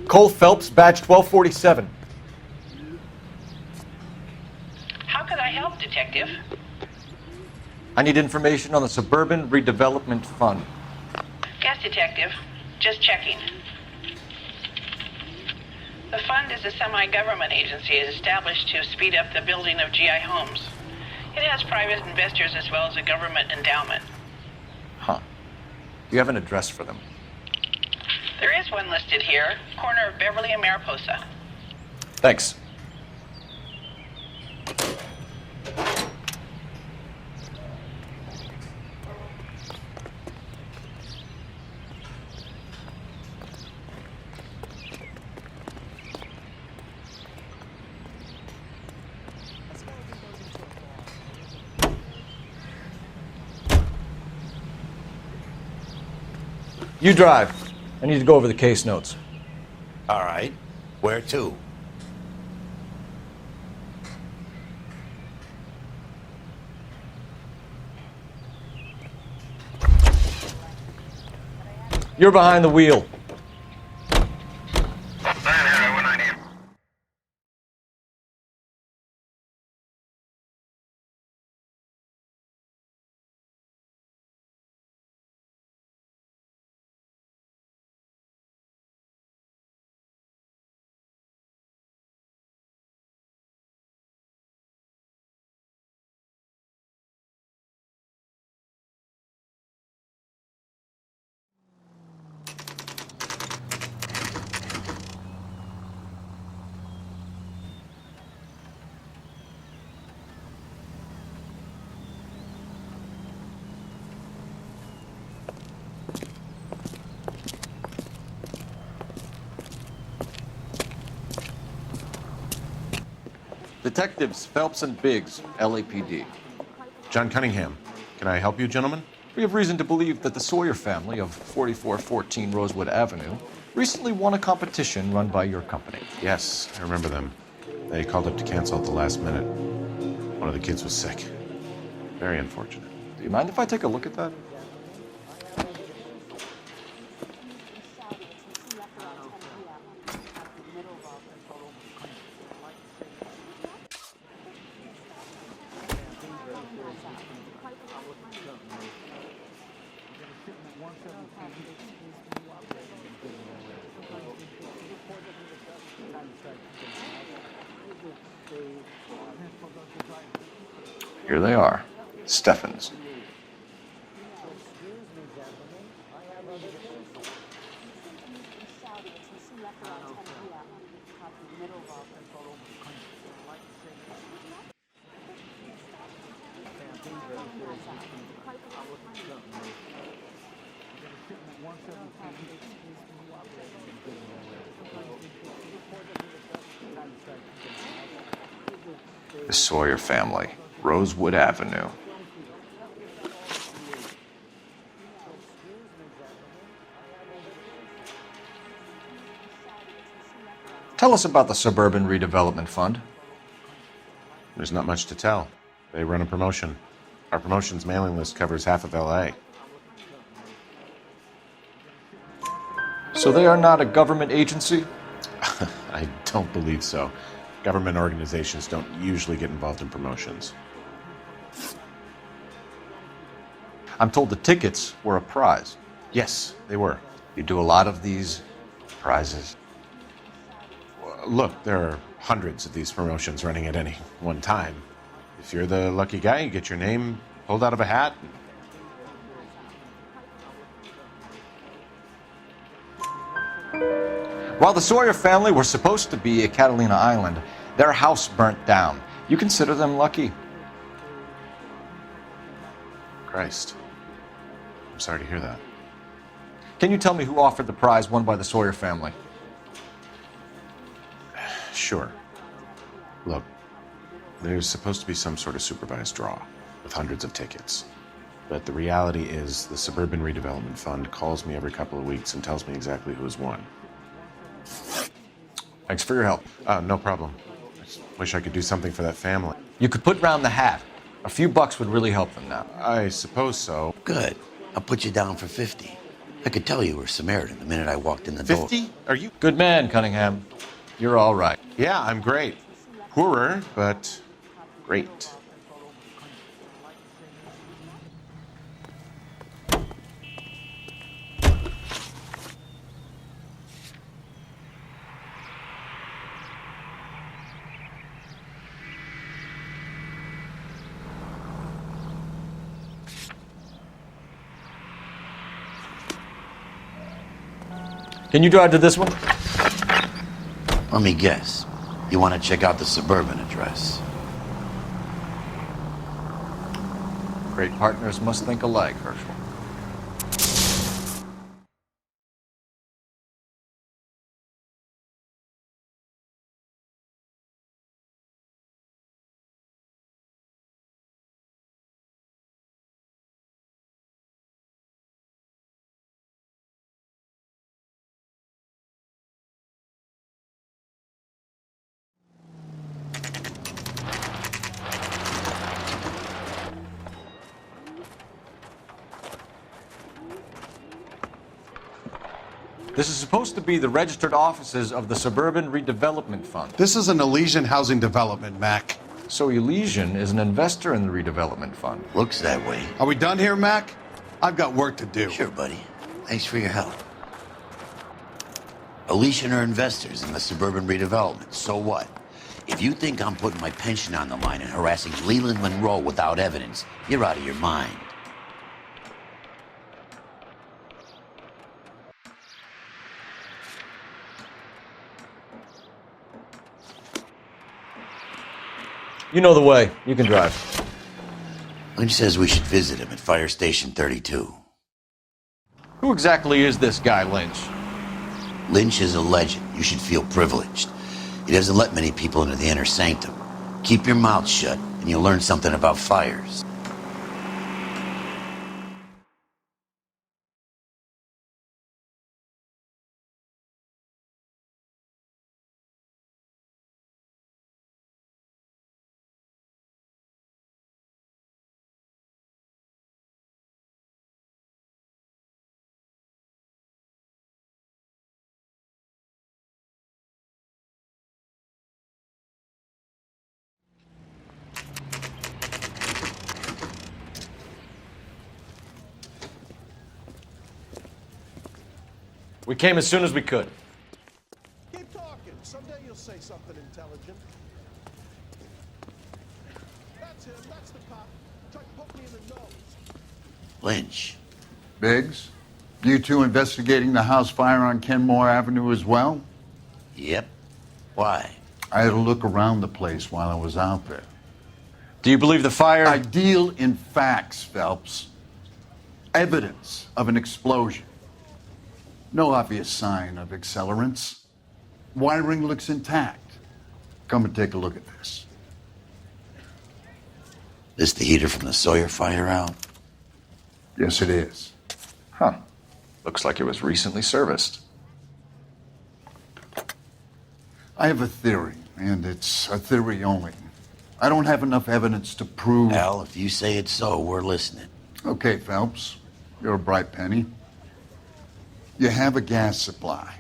Cole Phelps, badge 1247. How could I help, Detective? I need information on the Suburban Redevelopment Fund. Yes, Detective. Just checking. The fund is a semi-government agency established to speed up the building of GI homes. It has private investors as well as a government endowment. Huh. Do you have an address for them? There is one listed here, corner of Beverly and Mariposa. Thanks. You drive. I need to go over the case notes. All right. Where to? You're behind the wheel. Detectives Phelps and Biggs, LAPD. John Cunningham. Can I help you, gentlemen? We have reason to believe that the Sawyer family of 4414 Rosewood Avenue recently won a competition run by your company. Yes, I remember them. They called up to cancel at the last minute. One of the kids was sick. Very unfortunate. Do you mind if I take a look at that? Here they are, Steffens. The Sawyer family, Rosewood Avenue. Tell us about the Suburban Redevelopment Fund. There's not much to tell. They run a promotion. Our promotion's mailing list covers half of LA. So they are not a government agency? I don't believe so. Government organizations don't usually get involved in promotions. I'm told the tickets were a prize. Yes, they were. You do a lot of these prizes. Look, there are hundreds of these promotions running at any one time. If you're the lucky guy, you get your name pulled out of a hat. While the Sawyer family were supposed to be at Catalina Island, their house burnt down. You consider them lucky? Christ. I'm sorry to hear that. Can you tell me who offered the prize won by the Sawyer family? Sure. Look, there's supposed to be some sort of supervised draw with hundreds of tickets. But the reality is the Suburban Redevelopment Fund calls me every couple of weeks and tells me exactly who's won. Thanks for your help. No problem. I just wish I could do something for that family. You could put round the hat. $a few bucks would really help them now. I suppose so. Good. I'll put you down for 50. I could tell you were Samaritan the minute I walked in the door. 50? Are you? Good man, Cunningham. You're all right. Yeah, I'm great. Poorer, but great. Can you drive to this one? Let me guess. You want to check out the suburban address? Great partners must think alike, Herschel. This is supposed to be the registered offices of the Suburban Redevelopment Fund. This is an Elysian housing development, Mac. So Elysian is an investor in the redevelopment fund. Looks that way. Are we done here, Mac? I've got work to do. Sure, buddy. Thanks for your help. Elysian are investors in the suburban redevelopment. So what? If you think I'm putting my pension on the line and harassing Leland Monroe without evidence, you're out of your mind. You know the way. You can drive. Lynch says we should visit him at Fire Station 32. Who exactly is this guy, Lynch? Lynch is a legend. You should feel privileged. He doesn't let many people into the inner sanctum. Keep your mouth shut, and you'll learn something about fires. We came as soon as we could. Keep talking. Someday you'll say something intelligent. That's him. That's the cop. Tried to poke me in the nose. Lynch. Biggs, you two investigating the house fire on Kenmore Avenue as well? Yep. Why? I had a look around the place while I was out there. Do you believe the fire? I deal in facts, Phelps. Evidence of an explosion. No obvious sign of accelerants. Wiring looks intact. Come and take a look at this. This the heater from the Sawyer fire out? Yes, it is. Huh. Looks like it was recently serviced. I have a theory, and it's a theory only. I don't have enough evidence to prove... Al, if you say it's so, we're listening. Okay, Phelps. You're a bright penny. You have a gas supply.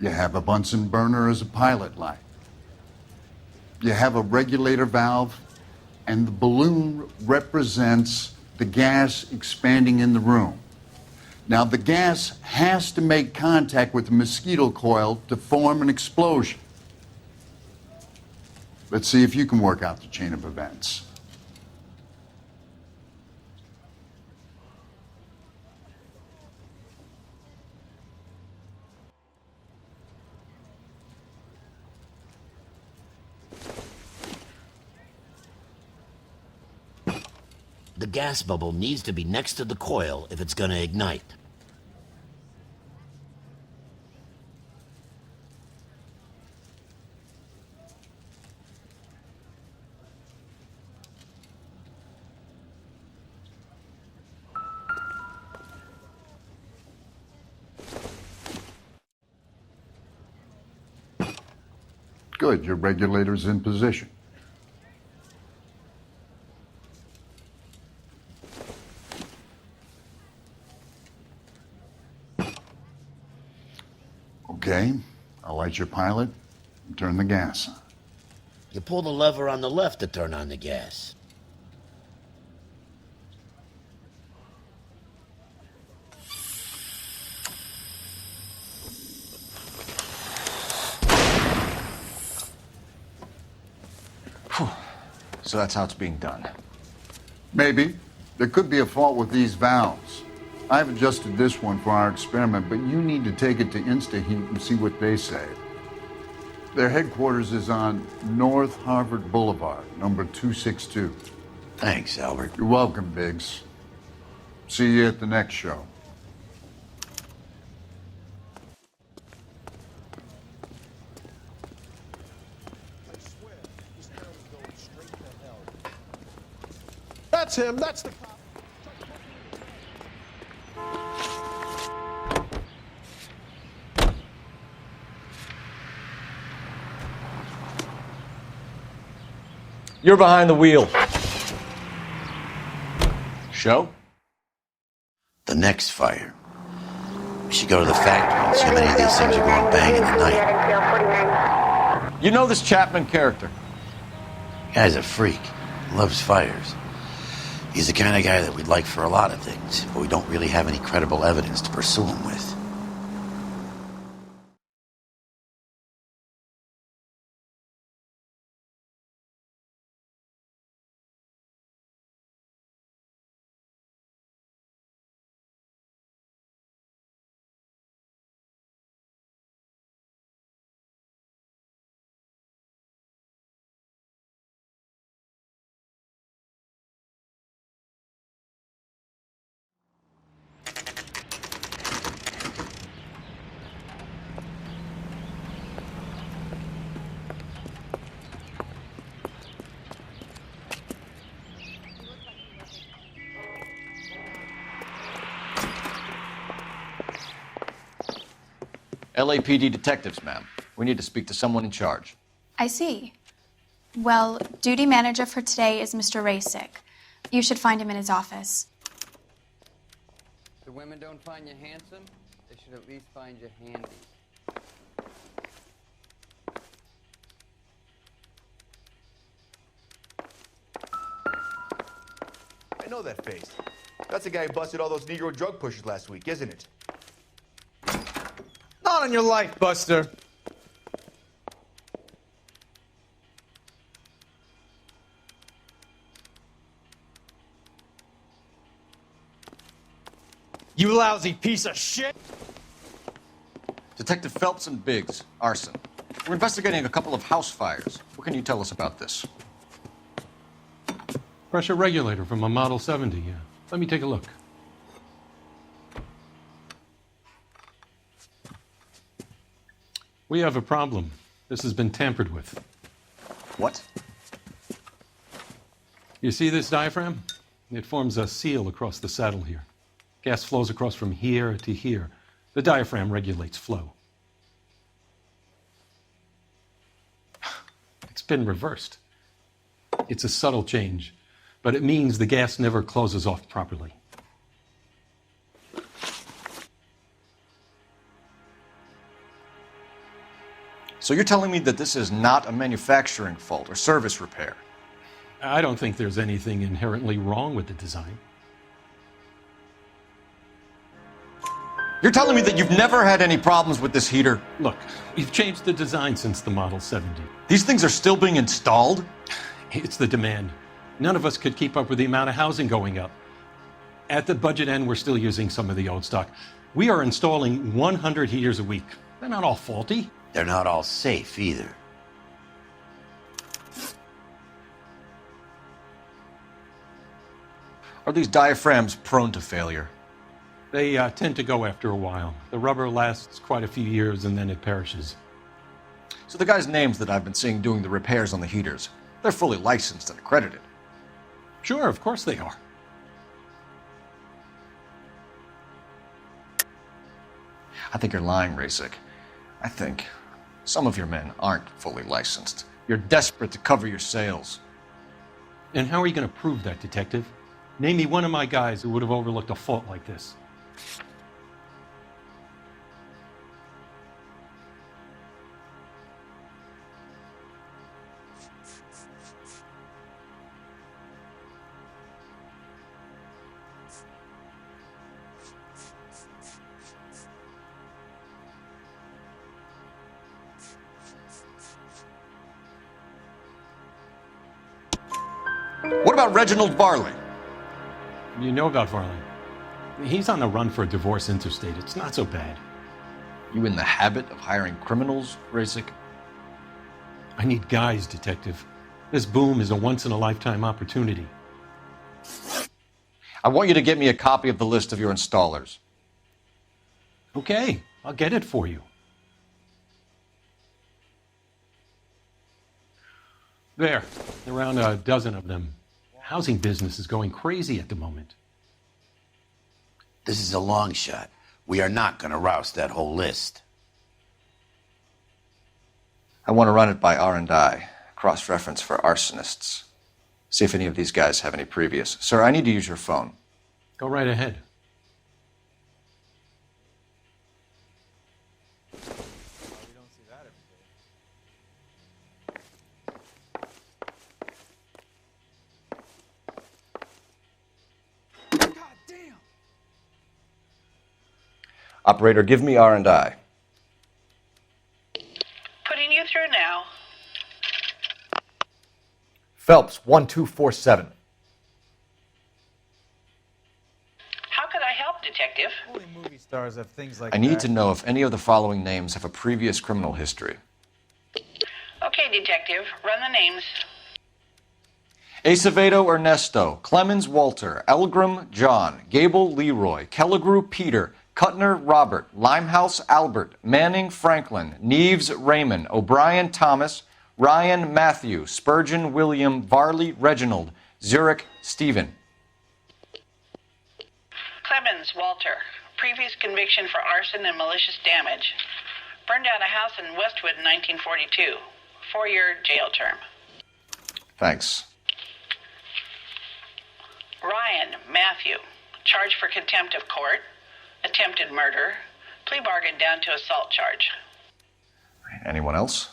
You have a Bunsen burner as a pilot light. You have a regulator valve, and the balloon represents the gas expanding in the room. Now, the gas has to make contact with the mosquito coil to form an explosion. Let's see if you can work out the chain of events. The gas bubble needs to be next to the coil if it's gonna ignite. Good, your regulator's in position. Okay, I'll light your pilot and turn the gas on. You pull the lever on the left to turn on the gas. So that's how it's being done. Maybe. There could be a fault with these valves. I've adjusted this one for our experiment, but you need to take it to InstaHeat and see what they say. Their headquarters is on North Harvard Boulevard, number 262. Thanks, Albert. You're welcome, Biggs. See you at the next show. I swear, this town is going straight to hell. That's him. That's the cop. You're behind the wheel. Show? The next fire. We should go to the factory and see how many of these things are going bang in the night. You know this Chapman character. Guy's a freak. Loves fires. He's the kind of guy that we'd like for a lot of things, but we don't really have any credible evidence to pursue him with. LAPD detectives, ma'am. We need to speak to someone in charge. I see. Well, duty manager for today is Mr. Rasick. You should find him in his office. The women don't find you handsome, they should at least find you handy. I know that face. That's the guy who busted all those Negro drug pushers last week, isn't it? Not on your life, Buster. You lousy piece of shit! Detective Phelps and Biggs, arson. We're investigating a couple of house fires. What can you tell us about this? Pressure regulator from a Model 70, yeah. Let me take a look. We have a problem. This has been tampered with. What? You see this diaphragm? It forms a seal across the saddle here. Gas flows across from here to here. The diaphragm regulates flow. It's been reversed. It's a subtle change, but it means the gas never closes off properly. So you're telling me that this is not a manufacturing fault or service repair? I don't think there's anything inherently wrong with the design. You're telling me that you've never had any problems with this heater? Look, we've changed the design since the Model 70. These things are still being installed? It's the demand. None of us could keep up with the amount of housing going up. At the budget end, we're still using some of the old stock. We are installing 100 heaters a week. They're not all faulty. They're not all safe either. Are these diaphragms prone to failure? They tend to go after a while. The rubber lasts quite a few years and then it perishes. So the guys' names that I've been seeing doing the repairs on the heaters, they're fully licensed and accredited. Sure, of course they are. I think you're lying, Rasick. I think some of your men aren't fully licensed. You're desperate to cover your sales. And how are you going to prove that, Detective? Name me one of my guys who would have overlooked a fault like this. What about Reginald Varley? You know about Varley. He's on the run for a divorce interstate. It's not so bad. You in the habit of hiring criminals, Rasic? I need guys, Detective. This boom is a once-in-a-lifetime opportunity. I want you to get me a copy of the list of your installers. Okay, I'll get it for you. There, around a dozen of them. Housing business is going crazy at the moment. This is a long shot. We are not going to roust that whole list. I want to run it by R&I, cross-reference for arsonists. See if any of these guys have any previous. Sir, I need to use your phone. Go right ahead. Operator, give me R&I. Putting you through now. Phelps, 1247. How could I help, Detective? Only movie stars have things like I need to know if any of the following names have a previous criminal history. Okay, Detective, run the names. Acevedo Ernesto, Clemens Walter, Elgram John, Gable Leroy, Kelligrew Peter, Kuttner Robert, Limehouse Albert, Manning Franklin, Neves Raymond, O'Brien Thomas, Ryan Matthew, Spurgeon William, Varley Reginald, Zurich Stephen. Clemens Walter. Previous conviction for arson and malicious damage. Burned down a house in Westwood in 1942. 4-year jail term. Thanks. Ryan Matthew. Charged for contempt of court. Attempted murder. Plea bargain down to assault charge. Anyone else?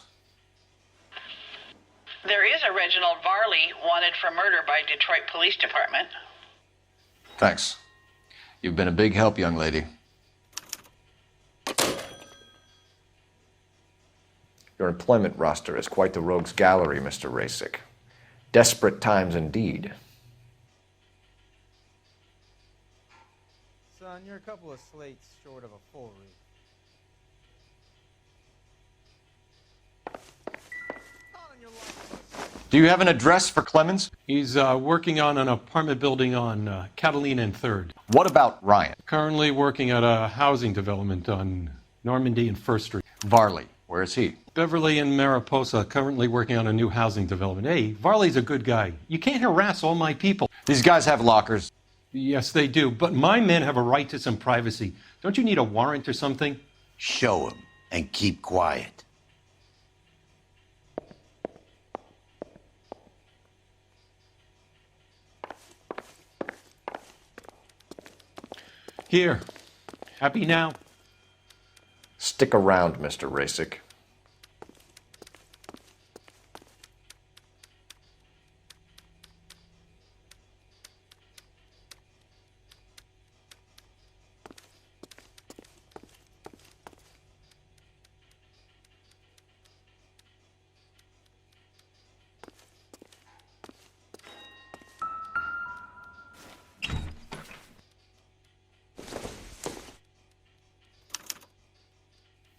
There is a Reginald Varley wanted for murder by Detroit Police Department. Thanks. You've been a big help, young lady. Your employment roster is quite the rogues gallery, Mr. Rasic. Desperate times indeed. Son, you're a couple of slates short of a full read. Do you have an address for Clemens? He's working on an apartment building on Catalina and 3rd. What about Ryan? Currently working at a housing development on Normandy and 1st Street. Varley, where is he? Beverly and Mariposa, currently working on a new housing development. Hey, Varley's a good guy. You can't harass all my people. These guys have lockers. Yes, they do, but my men have a right to some privacy. Don't you need a warrant or something? Show him and keep quiet. Here. Happy now? Stick around, Mr. Rasic.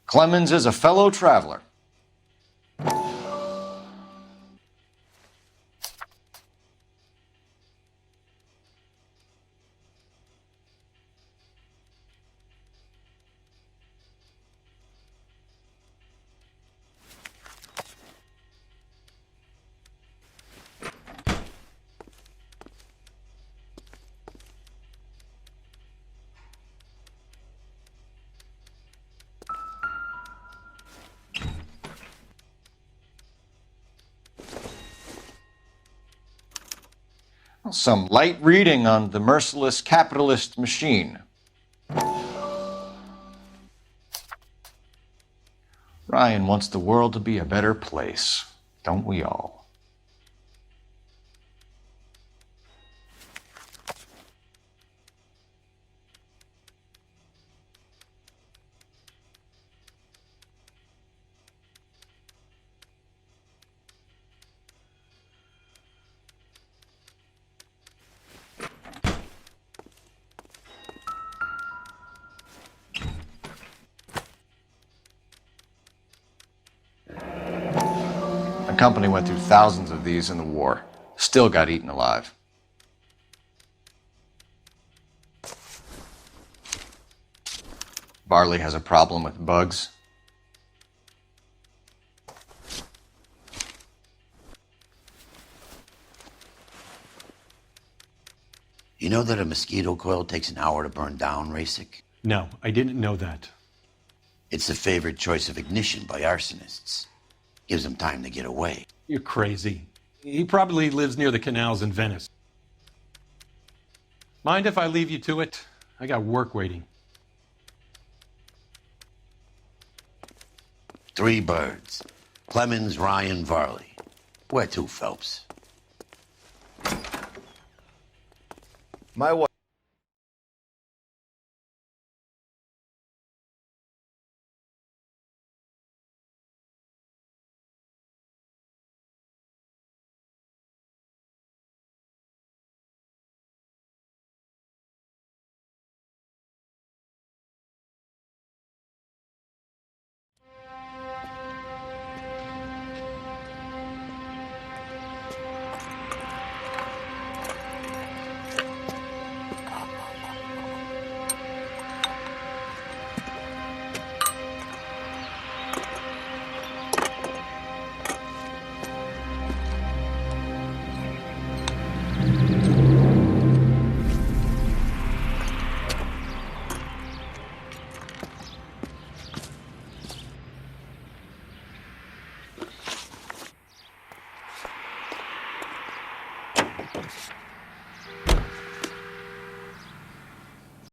Clemens is a fellow traveler. Some light reading on the merciless capitalist machine. Ryan wants the world to be a better place, don't we all? company went through thousands of these in the war. Still got eaten alive. Barley has a problem with bugs. You know that a mosquito coil takes an hour to burn down, Rasic? No, I didn't know that. It's the favorite choice of ignition by arsonists. Gives them time to get away. You're crazy. He probably lives near the canals in Venice. Mind if I leave you to it? I got work waiting. 3 birds. Clemens, Ryan, Varley. Where to, Phelps? My wife